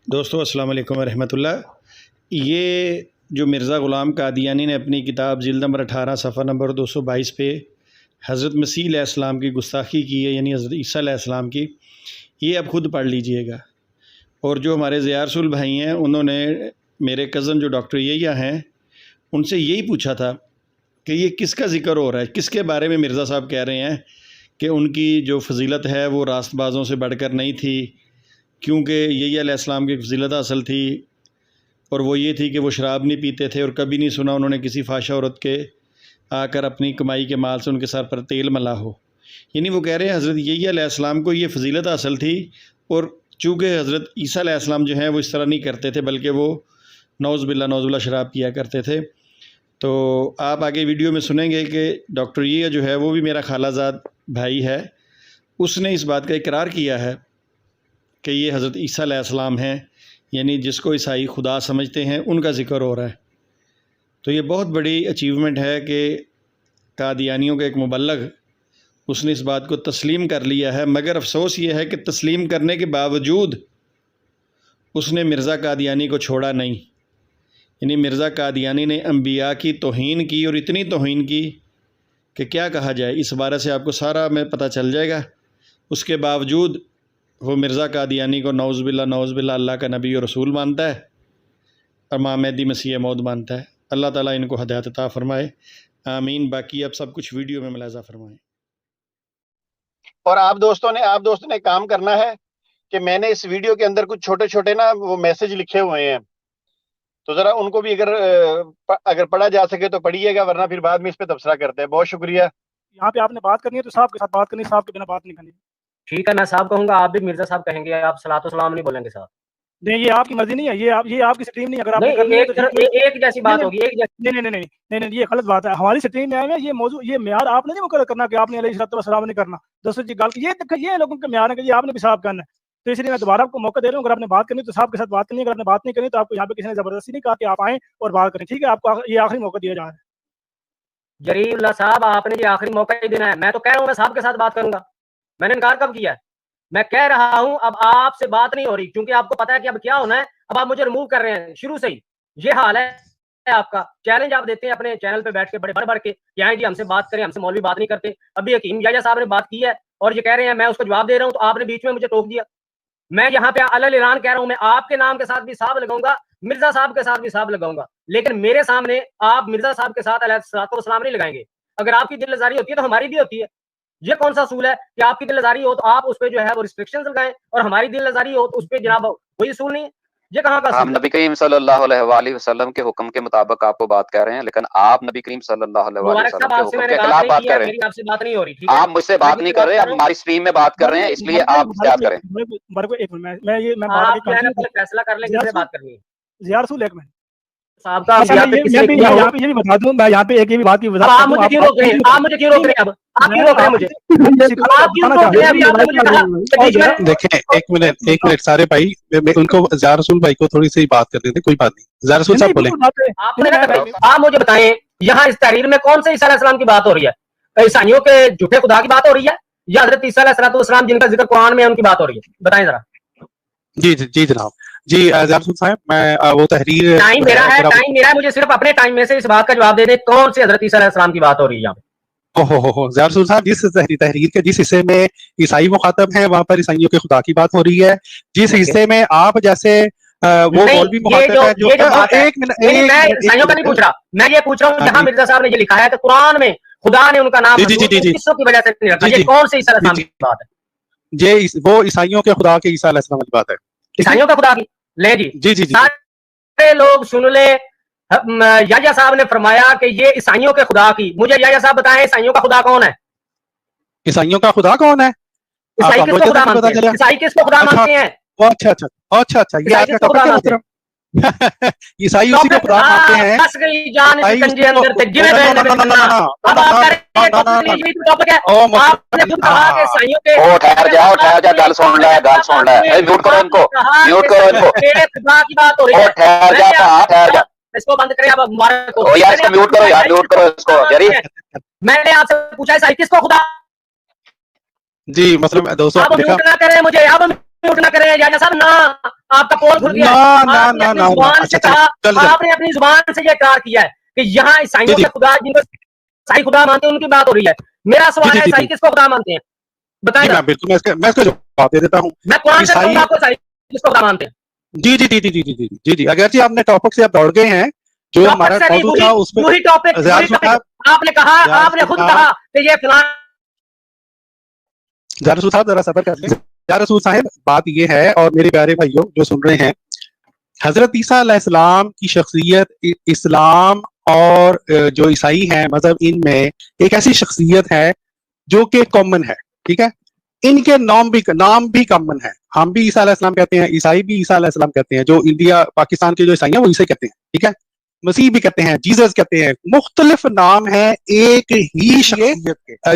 दोस्तों अस्सलाम वालेकुम रहमतुल्लाह। ये जो मिर्ज़ा ग़ुलाम कादियानी ने अपनी किताब जिल्द नंबर 18 सफ़ा नंबर 222 पे हज़रत मसीह अलैहिस्सलाम की गुस्ताखी की है, यानी हज़रत ईसा अलैहिस्सलाम की, ये आप ख़ुद पढ़ लीजिएगा। और जो हमारे ज़ियार रसूल भाई हैं, उन्होंने मेरे कज़न जो डॉक्टर यहिया हैं, उनसे यही पूछा था कि ये किसका ज़िक्र हो रहा है, किसके बारे में मिर्ज़ा साहब कह रहे हैं कि उनकी जो फ़जीलत है वो रास्तबाज़ों से बढ़कर नहीं थी, क्योंकि यहिया अलैहिस्सलाम की फ़जीलत असल थी और वो ये थी कि वो शराब नहीं पीते थे और कभी नहीं सुना उन्होंने किसी फ़ाहिशा औरत के आकर अपनी कमाई के माल से उनके सर पर तेल मला हो। यानी वो कह रहे हैं हज़रत यहिया अलैहिस्सलाम को ये फ़जीलत असल थी, और चूँकि हज़रत ईसा अलैहिस्सलाम जो हैं वो इस तरह नहीं करते थे, बल्कि वो नौज़ुबिल्लाह शराब पिया करते थे। तो आप आगे वीडियो में सुनेंगे कि डॉक्टर यहिया जो है वो भी मेरा खालाजाद भाई है, उसने इस बात का इकरार किया है कि ये हज़रत ईसा अलैहिस्सलाम हैं, यानी जिसको ईसाई खुदा समझते हैं, उनका ज़िक्र हो रहा है। तो ये बहुत बड़ी अचीवमेंट है कि कादियानियों का एक मुबल्लग उसने इस बात को तस्लीम कर लिया है। मगर अफ़सोस ये है कि तस्लीम करने के बावजूद उसने मिर्ज़ा कादियानी को छोड़ा नहीं। यानी मिर्ज़ा कादियानी ने अंबिया की तौहीन की, और इतनी तौहीन की कि क्या कहा जाए। इस बारे से आपको सारा में पता चल जाएगा। उसके बावजूद वो मिर्ज़ा कादियानी को नौज़ुबिल्लाह अल्लाह का नबी और रसूल मानता है, और इमाम मेहदी मसीह मौद मानता है। अल्लाह ताला इनको हिदायत अता फ़रमाए, आमीन। बाकी अब सब कुछ वीडियो में मुलाज़ा फ़रमाएँ। और आप दोस्तों ने काम करना है कि मैंने इस वीडियो के अंदर कुछ छोटे-छोटे ना वो मैसेज लिखे हुए हैं, तो ज़रा उनको भी अगर पढ़ा जा सके तो पढ़िएगा, वरना फिर बाद में इस पे तबसरा करते हैं। बहुत शुक्रिया। यहाँ पे आपने बात करनी है तो साहब के साथ बात करनी है, साहब के बिना बात नहीं करनी। ठीक है, मैं साहब कहूँगा, आप भी मिर्ज़ा साहब कहेंगे, आप सलातो सलाम नहीं बोलेंगे साहब। नहीं, ये आपकी मर्ज़ी नहीं है, ये आपकी स्ट्रीम नहीं है। अगर आपने नहीं, करनी है तो एक जैसी बात होगी, एक जैसी। नहीं, ये गलत बात है। हमारी स्ट्रीम में आए हैं, ये मौजू ये मेयार आपने नहीं मुकर्रर करना कि आपने अलैहिस्सलाम नहीं करना। दरअसल जी गल ये लोगों के मेयार है कि ये आपने भी साहब करना है। तो इसलिए मैं दोबारा आपको मौका दे रहा हूँ, अगर आपने बात करनी है तो साहब के साथ बात करनी है। अगर आपने बात नहीं करनी तो आपको यहाँ पे किसी ने ज़बरदस्ती नहीं कहा कि आप आएँ और बात करें। ठीक है, आपको ये आखिरी मौका दिया जा रहा है। जरीउल्लाह साहब, आपने ये आखिरी मौका ही देना है। मैं तो कह रहा हूँ मैं साहब के साथ बात करूँगा। मैंने इनकार कब किया है? मैं कह रहा हूँ अब आपसे बात नहीं हो रही, क्योंकि आपको पता है कि अब क्या होना है। अब आप मुझे रिमूव कर रहे हैं शुरू से ही। ये हाल है आपका। चैलेंज आप देते हैं अपने चैनल पे बैठ के बड़े बढ़ के कि आए जी हमसे बात करें, हमसे मौलवी बात नहीं करते। अभी हकीम याया साहब ने बात की है और ये कह रहे हैं मैं उसको जवाब दे रहा हूँ, तो आपने बीच में मुझे टोक दिया। मैं यहाँ पे अलल ऐलान कह रहा हूँ, मैं आपके नाम के साथ भी साहब लगाऊंगा, मिर्जा साहब के साथ भी साहब लगाऊंगा, लेकिन मेरे सामने आप मिर्जा साहब के साथ अलैहिस्सलाम नहीं लगाएंगे। अगर आपकी दिलजारी होती है तो हमारी भी होती है। ये कौन सा असूल है कि आपकी दिलजारी हो तो आप उस पे जो है वो रिस्ट्रिक्शंस लगाएं, और हमारी दिलजारी हो तो उस पे जनाब कोई असूल नहीं है। ये कहाँ का हम नबी करीम सल्लल्लाहु अलैहि वसल्लम के हुक्म के मुताबिक आपको बात कर रहे हैं, लेकिन आप नबी करीम सल्लल्लाहु अलैहि वसल्लम के हुक्म के खिलाफ बात कर रहे हैं। आपसे बात नहीं हो रही, ठीक है? आप मुझसे बात नहीं कर रहे, आप हमारी स्ट्रीम में बात कर रहे हैं, इसलिए आप बात करें। फैसला कर लें किससे बात करनी है। ज़ियार रसूल एक मिनट साहब का मैं ये भी बता दूं, मैं यहाँ पे एक ये भी बात की वजह आप मुझे क्यों रोक रहे हैं? आप मुझे क्यों रोक रहे हैं? अब आप क्यों रोक रहे हैं मुझे? आप क्यों रोक रहे हैं? अभी आपने मुझे कहा देखें, एक मिनट सारे भाई, उनको ज़ियार रसूल भाई को थोड़ी सी बात करने दें, कोई बात नहीं। ज़ियार रसूल साहब बोले। आप मुझे बताएं, यहाँ इस तहरीर में कौन से ईसा अलैहिस्सलाम की बात हो रही है? ईसाइयों के झूठे खुदा की बात हो रही है, या हज़रत ईसा अलैहिस्सलाम जिनका जिक्र कुरान में है उनकी बात हो रही है? बताएं जरा। जी जनाब। जी ज़ियार रसूल साहब, मैं वो तहरीर टाइम मेरा है, मुझे सिर्फ अपने टाइम में से इस बात का जवाब दे दें, कौन से हज़रत ईसा अलैहिस्सलाम की बात हो रही है यहाँ पे? ओहो ज़ियार रसूल साहब, जिस तहरीर के जिस हिस्से में ईसाई मुखातब हैं वहां पर ईसाइयों के खुदा की बात हो रही है। जिस हिस्से में आप जैसे वो मौलवी मुखातब है जो एक मिनट, मैं ईसाइयों का नहीं पूछ रहा, मैं ये पूछ रहा हूँ जहाँ मिर्जा साहब ने ये लिखा है कि कुरान में खुदा ने उनका नाम किसों की वजह से नहीं रखा, ये कौन से ईसा अलैहिस्सलाम की बात है? ये वो ईसाइयों के खुदा के ईसा अलैहिस्सलाम की बात है। ईसाइयों का खुदा की ले जी सारे लोग सुन ले। याया साहब ने फरमाया कि ये ईसाइयों के खुदा की। मुझे याया साहब बताएं, ईसाइयों का खुदा कौन है? ईसाइयों का खुदा कौन है? ईसाई किसको खुदा मानते हैं? ईसाई किसको खुदा मानते हैं? अच्छा, ये आपका टॉपिक है मुहतरम। ईसाई उसी को खुदा मानते हैं। फंस गई जान इस कंजे अंदर से, जिन्हें बहन में करना। अब आप कह रहे हैं टॉपिक है, आपने खुद कहा कि ईसाइयों के ओ ठहर जा, गल सुन ले। म्यूट करो इनको, तेरे खुदा की बात हो रही है। ठहर जा, इसको बंद करें। अब मुबारक हो ओ यार, इसको म्यूट करो यार, म्यूट करो इसको यारी। मैंने आपसे पूछा ईसाई किसको खुदा? जी मतलब दोस्तों आप म्यूट ना करें मुझे, अब म्यूट ना करें याजा साहब ना, आपका पोल खुल गया। आपने अपनी जुबान से कहा, आपने अपनी जुबान से ये इकरार किया है कि यहाँ ईसाइयों के खुदा जिनको ईसाई खुदा मानते हैं उनकी बात हो रही है। मेरा सवाल है, ईसाई किसको खुदा मानते हैं? बताइए। बिल्कुल मैं इसका जवाब दे देता हूँ। मैं कुरान से कहूंगा आपको ईसाई किसको खुदा मानते हैं। जी जी जी जी जी जी जी जी जी अगर जी आपने टॉपिक से आप दौड़ गए हैं, जो हमारा मौजूद था उस पर टॉपिक आपने कहा, आपने खुद कहा कि ये फिलहाल रसूल साहब जरा सब्र कर लें। रसूल साहब बात ये है, और मेरे प्यारे भाइयों जो सुन रहे हैं, हजरत ईसा अलैहिस्सलाम की शख्सियत इस्लाम और जो ईसाई हैं मजहब, इनमें एक ऐसी शख्सियत है जो कि कॉमन है। ठीक है, इनके नाम भी कॉमन है। हम भी ईसा अलैहिस्सलाम कहते हैं, ईसाई भी ईसा अलैहिस्सलाम कहते हैं। जो इंडिया पाकिस्तान के जो ईसाई हैं वो ईसाई कहते हैं। ठीक है, मसीह भी कहते हैं, जीसस कहते हैं, मुख्तलिफ नाम है एक ही शख्सियत के।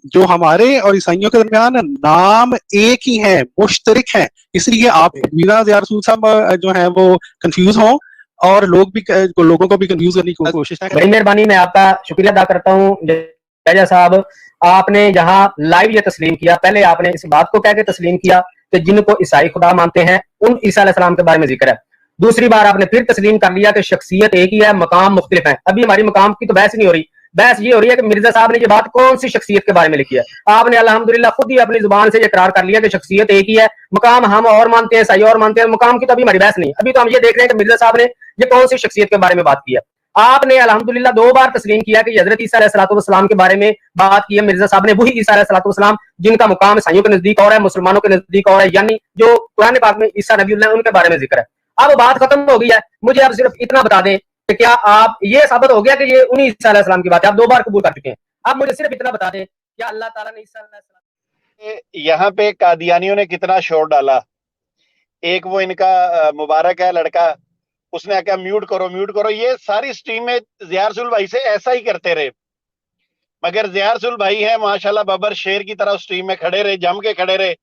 जो हमारे और ईसाइयों के दरमियान नाम एक ही है, मुश्तरक है। इसलिए आप मीरा ज़िया रसूल साहब जो है वो कंफ्यूज हो, और लोगों को भी कंफ्यूज करने की कोशिश ना करें। बड़ी मेहरबानी, मैं आपका शुक्रिया अदा करता हूँ जजा साहब। आपने यहाँ लाइव ये तस्लीम किया, पहले आपने इस बात को कह के तस्लीम किया कि जिनको ईसाई खुदा मानते हैं उन ईसा अलैहिस्सलाम के बारे में जिक्र है। दूसरी बार आपने फिर तस्लीम कर लिया कि शख्सियत एक ही है, मकाम मुख्तलिफ है। अभी हमारी मकाम की तो बहस नहीं हो रही, बहस ये हो रही है कि मिर्जा साहब ने ये बात कौन सी शख्सियत के बारे में लिखी है। आपने अल्हम्दुलिल्लाह खुद ही अपनी जुबान से ये इकरार कर लिया कि शख्सियत एक ही है, मकाम हम और मानते हैं, ईसाई और मानते हैं। मकाम की तो अभी हमारी बहस नहीं, अभी तो हम ये देख रहे हैं कि मिर्जा साहब ने ये कौन सी शख्सियत के बारे में बात की है। आपने अल्हम्दुलिल्लाह 2 बार तस्लीम किया कि हजरत ईसा अलैहिस्सलाम के बारे में बात की है। मिर्जा साहब ने वही ईसा अलैहिस्सलाम जिनका मुकाम ईसाइयों के नजदीक और है, मुसलमानों के नजदीक और है, यानी जो कुरान पाक में ईसा नबीउल्लाह उनके बारे में जिक्र है। अब बात खत्म हो गई है। मुझे अब सिर्फ इतना बता दें कि क्या आप ये साबित हो गया कि ये उन्हीं ईसा अलैहिस्सलाम की बात है, आप 2 बार कबूल कर चुके हैं। अब मुझे सिर्फ इतना बता दें, क्या अल्लाह ताला ने ईसा अलैहिस्सलाम यहाँ पे कादियानियों ने कितना शोर डाला। एक वो इनका मुबारक है लड़का, उसने आके म्यूट करो। ये सारी स्ट्रीम में ज़िया रसूल भाई से ऐसा ही करते रहे, मगर ज़िया रसूल भाई हैं माशाल्लाह बबर शेर की तरह स्ट्रीम में खड़े रहे, जम के खड़े रहे।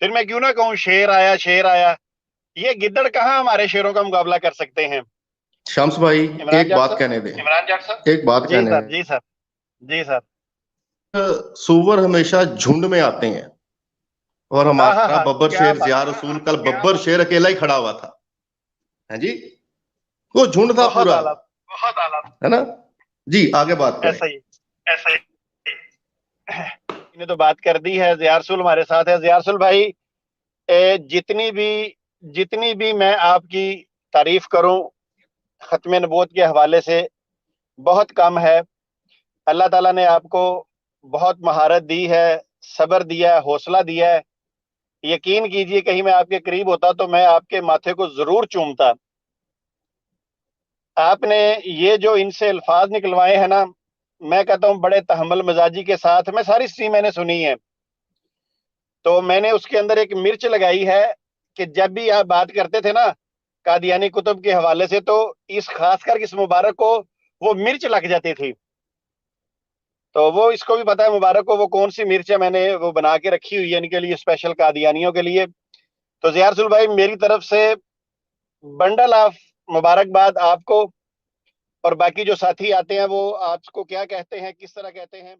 फिर मैं क्यों ना कहूँ शेर आया। ये गिद्दड़ कहाँ हमारे शेरों का मुकाबला कर सकते हैं। शम्स भाई एक बात कहने दें, इमरान जाट साहब एक बात कहने दें। जी सर। सूवर हमेशा झुंड में आते हैं, और हमारा बब्बर शेर ज़िया रसूल कल बब्बर शेर अकेला ही खड़ा हुआ था, है जी, वो झुंड था पूरा, बहुत आला है ना जी। आगे बात करें। ऐसा ही इन्हें तो बात कर दी है। ज़िया रसूल हमारे साथ है। ज़िया रसूल भाई, जितनी भी मैं आपकी तारीफ करूं खत्म नबूवत के हवाले से बहुत कम है। अल्लाह ताला ने आपको बहुत महारत दी है, सब्र दिया है, हौसला दिया है। यकीन कीजिए कहीं मैं आपके करीब होता तो मैं आपके माथे को जरूर चूमता। आपने ये जो इनसे अल्फाज निकलवाए हैं ना, मैं कहता हूं बड़े तहम्मुल मिजाजी के साथ। मैं सारी स्ट्रीम मैंने सुनी है, तो मैंने उसके अंदर एक मिर्च लगाई है कि जब भी आप बात करते थे ना कादियानी कुतुब के हवाले से, तो इस खासकर इस मुबारक को वो मिर्च लग जाती थी। तो वो इसको भी पता है मुबारक को वो कौन सी मिर्च है, मैंने वो बना के रखी हुई है इनके लिए, स्पेशल कादियानियों के लिए। तो ज़िया रसूल भाई मेरी तरफ से बंडल ऑफ मुबारकबाद आपको, और बाकी जो साथी आते हैं वो आपको क्या कहते हैं, किस तरह कहते हैं।